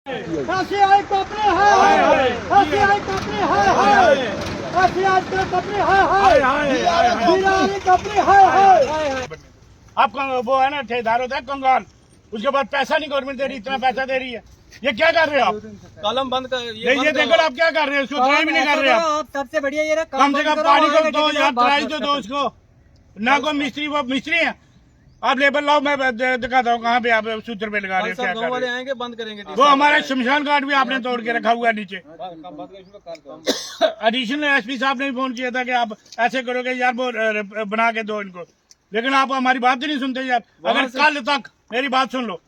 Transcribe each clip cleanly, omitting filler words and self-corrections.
ICI company है, ICI company है, ICI company है, कंपनी है। आपका वो है ना ठेकेदार होता है कंगाल, उसके बाद पैसा नहीं गवर्नमेंट दे रही, इतना पैसा दे रही है। ये क्या कर रहे हो आप? कलम बंद कर ये देखो आप क्या कर रहे हो, उसको ट्राई भी नहीं कर रहे आप। सबसे बढ़िया ये कम से कम पानी को दो यार, ट्राई तो दो उसको। ना कोई मिस्त्री, वो मिस्त्री है। आप लेबर लाओ, मैं दिखाता हूँ कहाँ पे आप सूत्र पे लगा रहे हो, क्या कर वाले रहे हो। आएंगे बंद करेंगे। वो हमारा शमशान घाट भी आपने तोड़ के रखा हुआ है नीचे। एडिशनल एसपी साहब ने भी फोन किया था कि आप ऐसे करोगे यार, वो बना के दो इनको, लेकिन आप हमारी बात ही नहीं सुनते यार। अगर कल तक, मेरी बात सुन लो,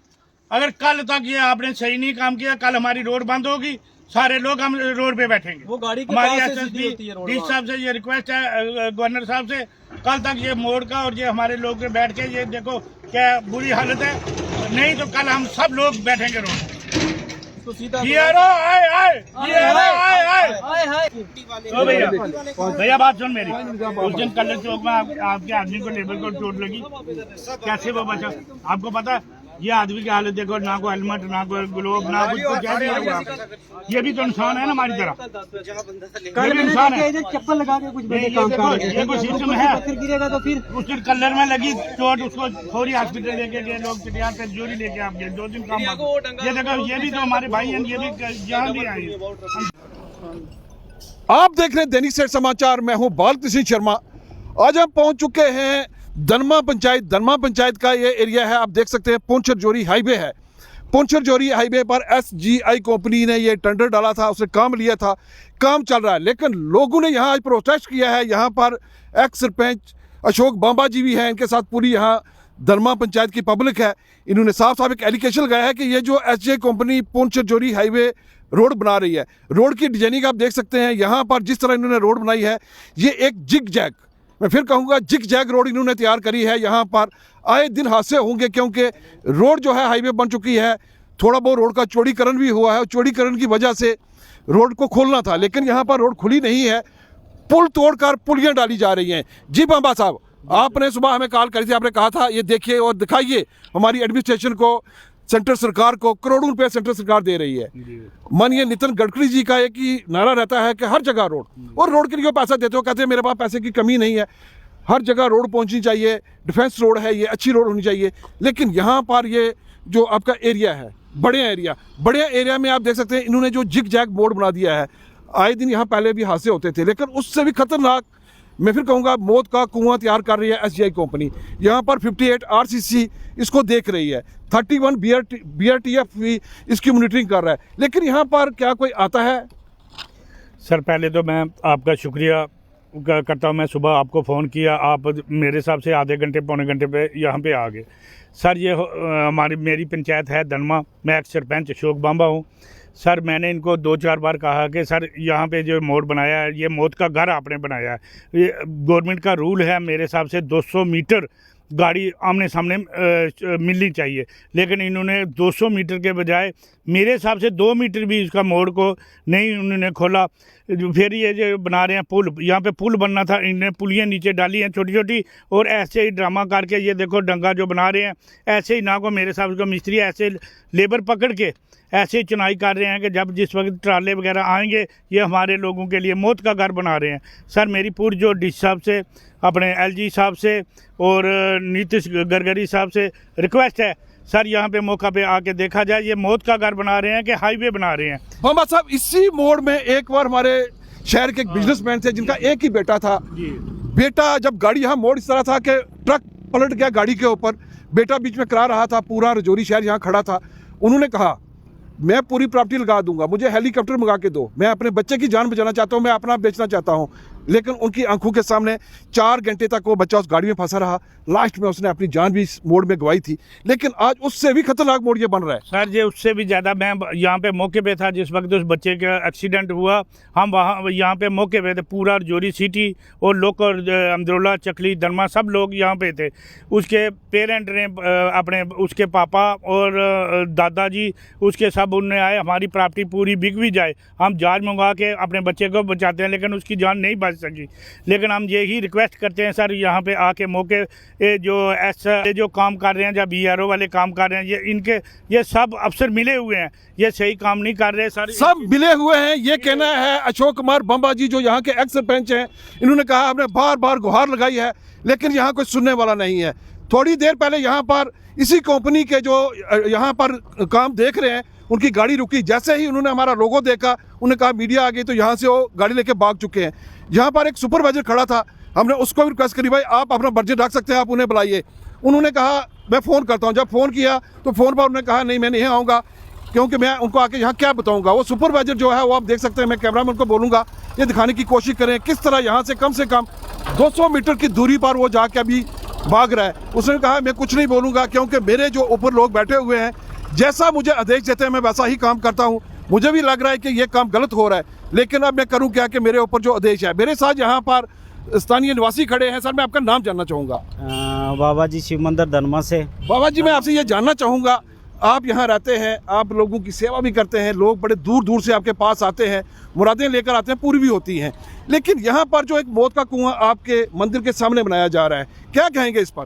अगर कल तक ये आपने सही नहीं काम किया, कल हमारी रोड बंद होगी, सारे लोग हम रोड पे बैठेंगे। वो गाड़ी के हमारी पास से एसएसपी सीधी होती है रोड डी साहब से ये रिक्वेस्ट है, गवर्नर साहब से, कल तक ये मोड़ का और ये हमारे लोग के बैठ के ये देखो क्या बुरी हालत है, नहीं तो कल हम सब लोग बैठेंगे रोड। तो सीधा तो भैया बात सुन मेरी, उस दिन कलर चौक में आपके आदमी को लेबर को चोट लगी, कैसे वो बचा? आपको पता ये आदमी की हालत देखो, ना कोई हेलमेट, ना कोई ग्लोव, ना कुछ, तो क्या दिया हुआ? ये भी तो इंसान है ना हमारी तरह, ये भी इंसान है। चप्पल लगा के कुछ ये कोई सिस्टम है? गिरेगा तो फिर उस दिन कलर में लगी चोट, उसको थोड़ी हॉस्पिटल लेके गए लोग, चिड़िया पे जोड़ी लेके आप गए, 2 दिन काम। ये देखो, ये भी तो हमारे भाई हैं, ये भी यहाँ भी आए। आप देख रहे हैं दैनिक सवेरा समाचार, मैं हूं बालकृष्ण शर्मा। आज हम पहुंच चुके हैं दनमा पंचायत का ये एरिया है। आप देख सकते हैं पुंछ जोरी हाईवे है। पुंछ जोरी हाईवे पर एसजीआई कंपनी ने ये टेंडर डाला था, उसने काम लिया था, काम चल रहा है, लेकिन लोगों ने यहाँ आज प्रोटेस्ट किया है। यहाँ पर एक्स सरपंच अशोक बांबा जी भी हैं, इनके साथ पूरी यहाँ दनमा पंचायत की पब्लिक है। इन्होंने साफ साफ एक एलिगेशन लगाया है कि ये जो एसजीआई कंपनी पुंछ जोरी हाईवे रोड बना रही है, रोड की डिजाइनिंग आप देख सकते हैं। यहाँ पर जिस तरह इन्होंने रोड बनाई है, ये एक जिग जैग, मैं फिर कहूँगा जिग जैग रोड इन्होंने तैयार करी है। यहाँ पर आए दिन हादसे होंगे, क्योंकि रोड जो है हाईवे बन चुकी है, थोड़ा बहुत रोड का चौड़ीकरण भी हुआ है, चौड़ीकरण की वजह से रोड को खोलना था, लेकिन यहाँ पर रोड खुली नहीं है, पुल तोड़कर पुलियाँ डाली जा रही हैं। जी बांबा साहब, आपने सुबह हमें कॉल करी थी, आपने कहा था ये देखिए और दिखाइए हमारी एडमिनिस्ट्रेशन को, सेंट्रल सरकार को करोड़ों रुपए सेंट्रल सरकार दे रही है। माननीय नितिन गडकरी जी का एक ही नारा रहता है कि हर जगह रोड, और रोड के लिए पैसा देते हो, कहते हैं मेरे पास पैसे की कमी नहीं है, हर जगह रोड पहुंचनी चाहिए, डिफेंस रोड है ये, अच्छी रोड होनी चाहिए। लेकिन यहाँ पर ये जो आपका एरिया है, बड़े एरिया में आप देख सकते हैं इन्होंने जो जिग जैग बोर्ड बना दिया है। आए दिन यहाँ पहले भी हादसे होते थे, लेकिन उससे भी खतरनाक, मैं फिर कहूँगा मौत का कुआं तैयार कर रही है एसजीआई कंपनी। यहाँ पर 58 आरसीसी इसको देख रही है, 31 बीआरटीएफ भी इसकी मॉनिटरिंग कर रहा है, लेकिन यहाँ पर क्या कोई आता है? सर पहले तो मैं आपका शुक्रिया करता हूँ, मैं सुबह आपको फ़ोन किया, आप मेरे हिसाब से आधे घंटे पौने घंटे पे यहाँ पे आ गए। सर ये मेरी पंचायत है दनमा, मैं एक्स सरपंच अशोक बांबा हूँ। सर मैंने इनको 2-4 बार कहा कि सर यहाँ पे जो मोड़ बनाया है, ये मौत का घर आपने बनाया है। ये गवर्नमेंट का रूल है, मेरे हिसाब से 200 मीटर गाड़ी आमने सामने मिलनी चाहिए, लेकिन इन्होंने 200 मीटर के बजाय मेरे हिसाब से 2 मीटर भी इसका मोड़ को नहीं उन्होंने खोला। फिर ये जो बना रहे हैं पुल, यहाँ पे पुल बनना था, इन्होंने पुलियाँ नीचे डाली हैं छोटी छोटी, और ऐसे ही ड्रामा करके ये देखो डंगा जो बना रहे हैं, ऐसे ही ना को मेरे हिसाब से मिस्त्री ऐसे लेबर पकड़ के ऐसे ही चुनाई कर रहे हैं कि जब जिस वक्त ट्राले वगैरह आएंगे ये हमारे लोगों के लिए मौत का घर बना रहे हैं। सर मेरी पूरी जो डी साहब से, अपने एलजी साहब से और नीतीश गडकरी साहब से रिक्वेस्ट है, सर यहाँ पे मौका पे आके देखा जाए, ये मौत का घर बना रहे हैं कि हाईवे बना रहे हैं। बांबा साहब, इसी मोड़ में एक बार हमारे शहर के एक बिजनेसमैन थे जिनका एक ही बेटा था। बेटा जब गाड़ी यहाँ मोड़ इस तरह था कि ट्रक पलट गया गाड़ी के ऊपर, बेटा बीच में करा रहा था, पूरा रजौरी शहर यहाँ खड़ा था। उन्होंने कहा मैं पूरी प्रॉपर्टी लगा दूंगा, मुझे हेलीकॉप्टर मंगा के दो, मैं अपने बच्चे की जान बचाना चाहता हूँ, मैं अपना बेचना चाहता हूँ। लेकिन उनकी आंखों के सामने 4 घंटे तक वो बच्चा उस गाड़ी में फंसा रहा, लास्ट में उसने अपनी जान भी इस मोड़ में गंवाई थी। लेकिन आज उससे भी खतरनाक मोड़ ये बन रहा है। सर ये उससे भी ज़्यादा, मैं यहाँ पे मौके पे था जिस वक्त उस बच्चे का एक्सीडेंट हुआ, हम वहाँ यहाँ पे मौके पे थे, पूरा जोरी सिटी और लोकल अमदुल्ला चकली दरमा सब लोग यहाँ पे थे। उसके पेरेंट ने अपने, उसके पापा और दादाजी उसके सब उनने आए, हमारी प्रॉपर्टी पूरी बिक भी जाए, हम जांच मंगवा के अपने बच्चे को बचाते हैं, लेकिन उसकी जान नहीं बच पहुंच सकी। लेकिन हम यही रिक्वेस्ट करते हैं सर, यहाँ पे आके मौके जो काम कर रहे हैं, जब BRO वाले काम कर रहे हैं, ये सब अफसर मिले हुए हैं, ये सही काम नहीं कर रहे सर, सब मिले हुए हैं। ये कहना है अशोक कुमार बंबा जी, जो यहाँ के एक्स सरपंच हैं। इन्होंने कहा हमने बार बार गुहार लगाई है, लेकिन यहाँ कोई सुनने वाला नहीं है। थोड़ी देर पहले यहाँ पर इसी कंपनी के जो यहाँ पर काम देख रहे हैं, उनकी गाड़ी रुकी। जैसे ही उन्होंने हमारा लोगो देखा, उन्होंने कहा मीडिया आ गई, तो यहाँ से वो गाड़ी लेके भाग चुके हैं। यहाँ पर एक सुपरवाइजर खड़ा था, हमने उसको भी रिक्वेस्ट करी, भाई आप अपना बर्जे रख सकते हैं, आप उन्हें बुलाइए। उन्होंने कहा मैं फ़ोन करता हूँ। जब फ़ोन किया तो फ़ोन पर उन्होंने कहा नहीं, मैं नहीं आऊँगा, क्योंकि मैं उनको आके यहाँ क्या बताऊँगा। वो सुपरवाइजर जो है वो आप देख सकते हैं, मैं कैमरामैन को बोलूँगा ये दिखाने की कोशिश करें किस तरह यहाँ से कम 200 मीटर की दूरी पर वो जाके अभी भाग रहा है। उसने कहा मैं कुछ नहीं बोलूँगा, क्योंकि मेरे जो ऊपर लोग बैठे हुए हैं, जैसा मुझे आदेश देते हैं मैं वैसा ही काम करता हूँ। मुझे भी लग रहा है कि ये काम गलत हो रहा है, लेकिन अब मैं करूँ क्या कि मेरे ऊपर जो आदेश है। मेरे साथ यहाँ पर स्थानीय निवासी खड़े हैं। सर मैं आपका नाम जानना चाहूँगा। बाबा जी शिव मंदिर धनमा से। बाबा जी मैं आपसे ये जानना चाहूँगा, आप यहाँ रहते हैं, आप लोगों की सेवा भी करते हैं, लोग बड़े दूर दूर से आपके पास आते हैं, मुरादें लेकर आते हैं, पूरी भी होती हैं, लेकिन यहाँ पर जो एक मौत का कुआं आपके मंदिर के सामने बनाया जा रहा है, क्या कहेंगे इस पर?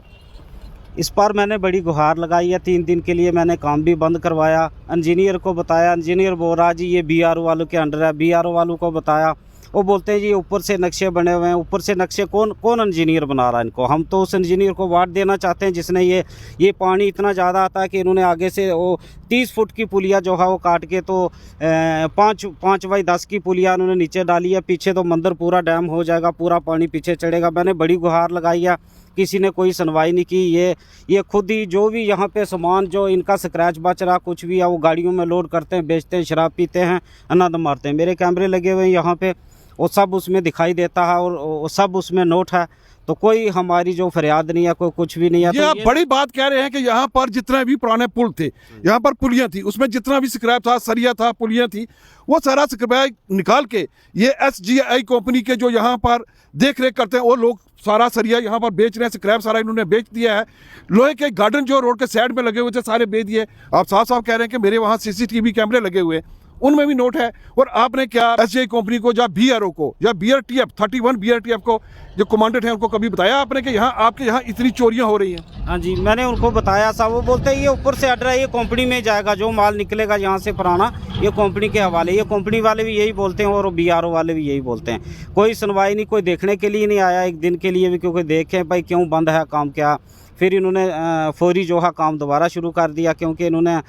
इस पर मैंने बड़ी गुहार लगाई है। 3 दिन के लिए मैंने काम भी बंद करवाया। इंजीनियर को बताया, इंजीनियर बोल रहा जी ये BRO वालों के अंडर है। BRO वालों को बताया, वो बोलते हैं जी ऊपर से नक्शे बने हुए हैं। ऊपर से नक्शे कौन इंजीनियर बना रहा है इनको? हम तो उस इंजीनियर को वार्ड देना चाहते हैं जिसने ये पानी इतना ज़्यादा आता है कि इन्होंने आगे से वो 30 फुट की पुलिया जो है वो काट के तो 5 बाई 10 की पुलिया उन्होंने नीचे डाली है। पीछे तो मंदिर पूरा डैम हो जाएगा, पूरा पानी पीछे चढ़ेगा। मैंने बड़ी गुहार लगाई है, किसी ने कोई सुनवाई नहीं की। ये खुद ही जो भी यहाँ पे सामान जो इनका स्क्रैच बच रहा कुछ भी है, वो गाड़ियों में लोड करते हैं, बेचते हैं, शराब पीते हैं, आनंद मारते हैं। मेरे कैमरे लगे हुए हैं यहाँ पे, वो सब उसमें दिखाई देता है और वो सब उसमें नोट है। तो कोई हमारी जो फरियाद नहीं है, कोई कुछ भी नहीं है। ये आप बड़ी बात कह रहे हैं कि यहाँ पर जितने भी पुराने पुल थे, यहाँ पर पुलियाँ थी, उसमें जितना भी स्क्रैप था, सरिया था, पुलियाँ थी, वो सारा स्क्रैप निकाल के ये SGI कंपनी के जो यहाँ पर देख रेख करते हैं, वो लोग सारा सरिया यहाँ पर बेच रहे हैं। स्क्रैप सारा इन्होंने बेच दिया है। लोहे के गार्डन जो रोड के साइड में लगे हुए थे सारे बेच दिए। आप साफ साफ कह रहे हैं कि मेरे वहाँ CCTV कैमरे लगे हुए, उनमें भी नोट है। और आपने क्या SGI कंपनी को या BRO को या BRTF 31 BRTF को जो कमांडेंट हैं उनको कभी बताया आपने कि यहाँ आपके यहाँ इतनी चोरियाँ हो रही हैं? हाँ जी, मैंने उनको बताया साहब। वो बोलते हैं ये ऊपर से ऑर्डर है, ये कंपनी में जाएगा, जो माल निकलेगा यहाँ से पुराना ये कंपनी के हवाले। ये कंपनी वाले भी यही बोलते हैं और BRO वाले भी यही बोलते हैं। कोई सुनवाई नहीं, कोई देखने के लिए नहीं आया एक दिन के लिए भी, क्योंकि देखें भाई क्यों बंद है काम क्या। फिर इन्होंने फौरी जो है काम दोबारा शुरू कर दिया, क्योंकि इन्होंने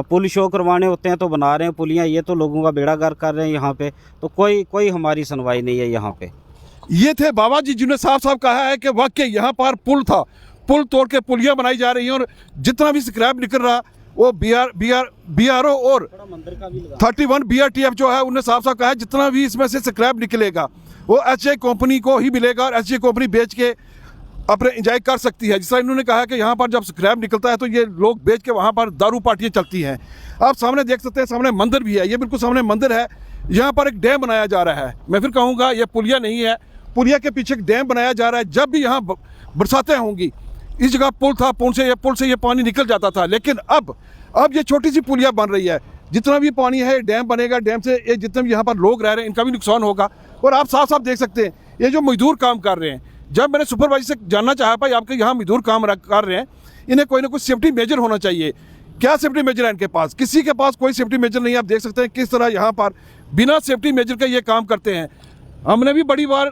पुल शो करवाने होते हैं तो बना रहे हैं पुलियाँ, ये तो लोगों का बेड़ा गर्क कर रहे हैं यहाँ पे। तो कोई हमारी सुनवाई नहीं है यहाँ पे। ये थे बाबा जी जिन्होंने साफ साफ कहा है कि वाकई यहाँ पर पुल था, पुल तोड़ के पुलियाँ बनाई जा रही हैं, और जितना भी स्क्रैप निकल रहा वो BRO और 31 BRTF जो है उन्होंने साफ साफ कहा है जितना भी इसमें से स्क्रैप निकलेगा वो SGI कंपनी को ही मिलेगा, और SGI कंपनी बेच के अपने इंजॉय कर सकती है। जिस तरह इन्होंने कहा कि यहाँ पर जब स्क्रैप निकलता है तो ये लोग बेच के वहाँ पर दारू पार्टियाँ चलती हैं। आप सामने देख सकते हैं, सामने मंदिर भी है, ये बिल्कुल सामने मंदिर है। यहाँ पर एक डैम बनाया जा रहा है। मैं फिर कहूँगा ये पुलिया नहीं है, पुलिया के पीछे एक डैम बनाया जा रहा है। जब भी यहाँ बरसातें होंगी, इस जगह पुल था, पुल से ये पानी निकल जाता था, लेकिन अब ये छोटी सी पुलिया बन रही है। जितना भी पानी है डैम बनेगा, डैम से ये जितने भी यहाँ पर लोग रह रहे हैं इनका भी नुकसान होगा। और आप साफ साफ देख सकते हैं ये जो मजदूर काम कर रहे हैं, जब मैंने सुपरवाइजर से जानना चाहा भाई आपके यहाँ मजदूर काम कर रहे हैं, इन्हें कोई ना कोई सेफ्टी मेजर होना चाहिए। क्या सेफ्टी मेजर है इनके पास? किसी के पास कोई सेफ्टी मेजर नहीं है। आप देख सकते हैं किस तरह यहाँ पर बिना सेफ्टी मेजर के ये काम करते हैं। हमने भी बड़ी बार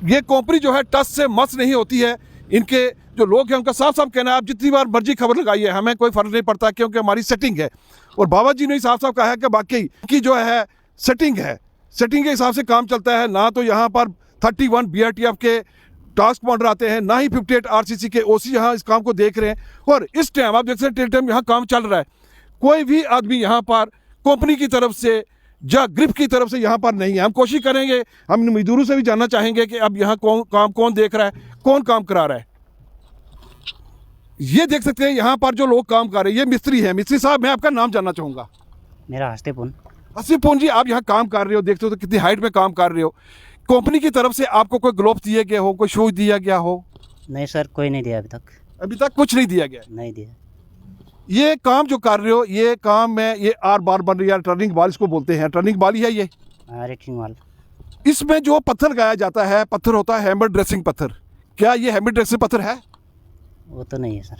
ये कंपनी जो है टस से मस नहीं होती है। इनके जो लोग हैं उनका साफ साफ कहना है, आप जितनी बार मर्जी खबर लगाइए हमें कोई फर्क नहीं पड़ता, क्योंकि हमारी सेटिंग है। और बाबा जी ने साफ साफ कहा है कि बाकी की जो है सेटिंग है, सेटिंग के हिसाब से काम चलता है। ना तो यहाँ पर 31 BRTF के टास्क कमांडर आते हैं, ना ही 58 RCC के OC यहाँ इस काम को देख रहे हैं। और इस टाइम आप देख सकते हैं टाइम यहाँ काम चल रहा है, कोई भी आदमी यहाँ पर कंपनी की तरफ से या ग्रिप की तरफ से यहाँ पर नहीं है। हम कोशिश करेंगे, हम मजदूरों से भी जानना चाहेंगे कि अब यहाँ कौन देख रहा है, कौन काम करा रहा है। ये देख सकते हैं यहाँ पर जो लोग काम कर रहे हैं, ये मिस्त्री है। मिस्त्री साहब मैं आपका नाम जानना चाहूँगा। मेरा हस्तेपुन। हस्तेपुन जी, आप यहाँ काम कर रहे हो, देखते हो तो कितनी हाइट में काम कर रहे हो। कंपनी की तरफ से आपको कोई ग्लोव्स दिए गए हो, कोई शूज दिया गया हो? नहीं सर, कोई नहीं दिया अभी तक। अभी तक कुछ नहीं दिया गया? नहीं दिया। ये काम जो कर रहे हो, ये काम में ये आर बार बन रही है, टर्निंग बाल इसको बोलते हैं। टर्निंग बाल ही है ये? रेटिंग वाल। इसमें जो पत्थर लगाया जाता है, पत्थर होता है हैमर ड्रेसिंग पत्थर। क्या ये हैमर ड्रेसिंग पत्थर है? वो तो नहीं है सर।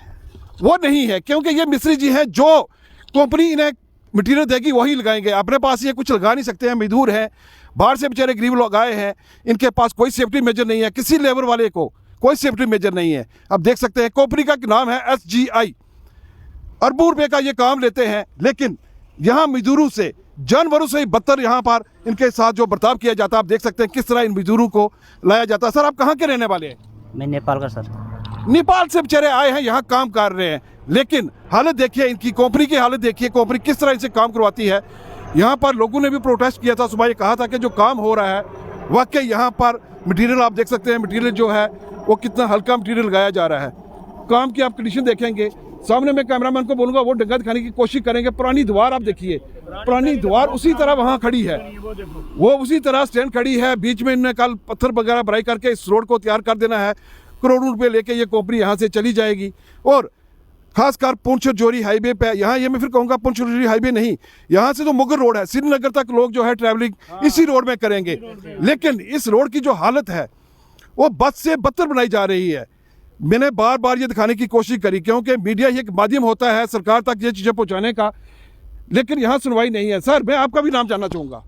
वो नहीं है, क्योंकि ये मिस्त्री जी हैं, जो कंपनी इन्हें मटेरियल देगी वही लगाएंगे। अपने पास ये कुछ लगा नहीं सकते हैं, मजदूर हैं, बाहर से बेचारे गरीब लोग आए हैं, इनके पास कोई सेफ्टी मेजर नहीं है, किसी लेबर वाले को कोई सेफ्टी मेजर नहीं है। अब देख सकते हैं कंपनी का नाम है SGI, अरबों रुपए का ये काम लेते हैं, लेकिन यहाँ मजदूरों से, जानवरों से ही बदतर यहाँ पर इनके साथ जो बर्ताव किया जाता है। आप देख सकते हैं किस तरह इन मजदूरों को लाया जाता है। सर, आप कहाँ के रहने वाले हैं? मैं नेपाल का सर। नेपाल से बेचारे आए हैं, यहाँ काम कर रहे हैं, लेकिन हालत देखिए इनकी, कंपनी की हालत देखिए, कंपनी किस तरह इनसे काम करवाती है। यहाँ पर लोगों ने भी प्रोटेस्ट किया था सुबह, ये कहा था कि जो काम हो रहा है वाकई यहाँ पर मटेरियल, आप देख सकते हैं मटेरियल जो है वो कितना हल्का मटेरियल लगाया जा रहा है। काम की आप कंडीशन देखेंगे, सामने मैं कैमरामैन को बोलूँगा वो डंगा दिखाने की कोशिश करेंगे। पुरानी दीवार आप देखिए, पुरानी दीवार उसी तरह वहाँ खड़ी है, वो उसी तरह स्टैंड खड़ी है। बीच में इन्हें कल पत्थर वगैरह भराई करके इस रोड को तैयार कर देना है। करोड़ों रुपए लेके ये कंपनी यहाँ से चली जाएगी। और खासकर पुंछ जोरी हाईवे पे, यहाँ ये मैं फिर कहूँगा पुंछ जोरी हाईवे नहीं, यहाँ से तो मुगल रोड है, श्रीनगर तक लोग जो है ट्रैवलिंग इसी रोड में करेंगे। लेकिन इस रोड की जो हालत है वो बद से बदतर बनाई जा रही है। मैंने बार बार ये दिखाने की कोशिश करी, क्योंकि मीडिया ही एक माध्यम होता है सरकार तक ये चीज़ें पहुँचाने का, लेकिन यहाँ सुनवाई नहीं है। सर, मैं आपका भी नाम जानना चाहूँगा।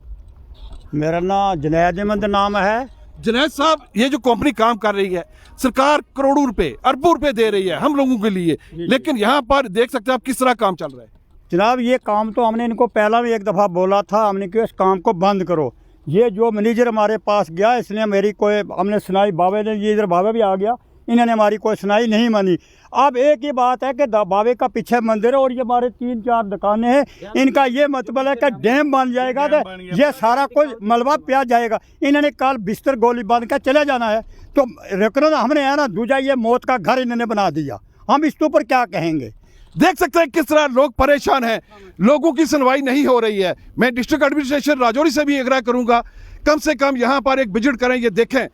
मेरा नाम जुनैद अहमद नाम है। जुनैद साहब, ये जो कंपनी काम कर रही है, सरकार करोड़ों रुपए, अरबों रुपए दे रही है हम लोगों के लिए, लेकिन यहाँ पर देख सकते हैं आप किस तरह काम चल रहा है। जनाब, ये काम तो हमने इनको पहला भी एक दफ़ा बोला था, हमने कि इस काम को बंद करो। ये जो मैनेजर हमारे पास गया, इसने मेरी कोई, हमने सुनाई, बाबे ने, ये इधर बाबा भी आ गया, इन्होंने हमारी कोई सुनाई नहीं मानी। अब एक ही बात है कि बाबे का पीछे मंदिर है और ये हमारे 3-4 दुकानें हैं। इनका ये मतलब है कि डैम बन जाएगा तो ये सारा कुछ मलबा पिया जाएगा। इन्होंने कल बिस्तर गोली बांध कर चले जाना है, तो रुकना हमने है ना। दूजा, ये मौत का घर इन्होंने बना दिया, हम इसके ऊपर क्या कहेंगे। देख सकते हैं किस तरह लोग परेशान हैं, लोगों की सुनवाई नहीं हो रही है। मैं डिस्ट्रिक्ट एडमिनिस्ट्रेशन राजौरी से भी आग्रह करूंगा, कम से कम यहाँ पर एक विजिट करें। ये देखें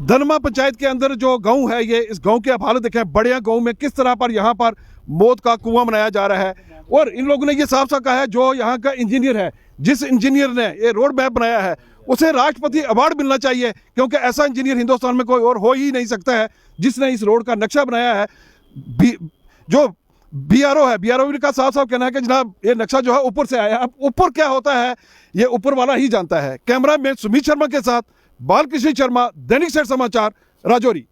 धनमा पंचायत के अंदर जो गांव है, ये इस गांव की आप हालत देखें, बढ़िया गांव में किस तरह पर यहाँ पर मौत का कुआं बनाया जा रहा है। और इन लोगों ने ये साफ साफ कहा है, जो यहाँ का इंजीनियर है, जिस इंजीनियर ने ये रोड मैप बनाया है, उसे राष्ट्रपति अवार्ड मिलना चाहिए, क्योंकि ऐसा इंजीनियर हिंदुस्तान में कोई और हो ही नहीं सकता है जिसने इस रोड का नक्शा बनाया है। जो BRO है, BRO का साफ साफ कहना है कि जनाब ये नक्शा जो है ऊपर से आया। अब ऊपर क्या होता है ये ऊपर वाला ही जानता है। कैमरा मैन सुमित शर्मा के साथ बालकृष्ण शर्मा, दैनिक सवेरा समाचार, राजौरी।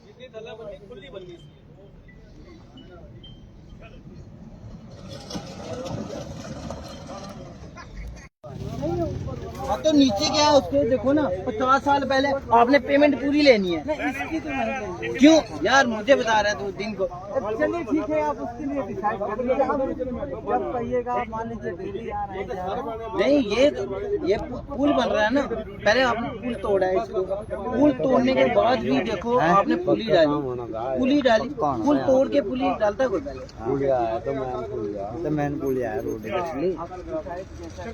जितनी थल्ला बननी खुली बननी। हाँ, तो नीचे क्या है उसके देखो ना, 50 साल पहले आपने पेमेंट पूरी लेनी है। क्यों यार, मुझे बता रहे हैं 2 दिन को। चलिए ठीक है, आप उसके लिए डिसाइड कर लीजिए, जब कहिएगा। मान लीजिए डेली आ रहे हैं। नहीं, ये पुल बन रहा है ना, पहले आपने पुल तोड़ा है, इसको पुल तोड़ने के बाद भी देखो आपने पुली डाली, पुल तोड़ के पुली डालता कोई पहले। मैंने बोलिया रोड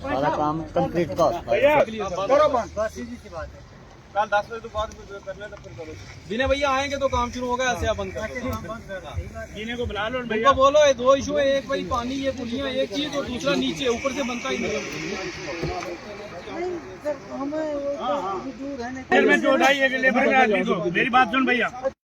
सारा काम कंप्लीट का कल 10 बजे तो बाद करने तो फिर करो। जिन्हें भैया आएंगे तो काम शुरू होगा, ऐसे आप बंद कर जिन्हें को बुला लो उनको बोलो। ये 2 इशू है, एक भाई पानी, ये पुलियां एक चीज, और दूसरा नीचे ऊपर से बनता ही नहीं। मेरी बात सुन भैया।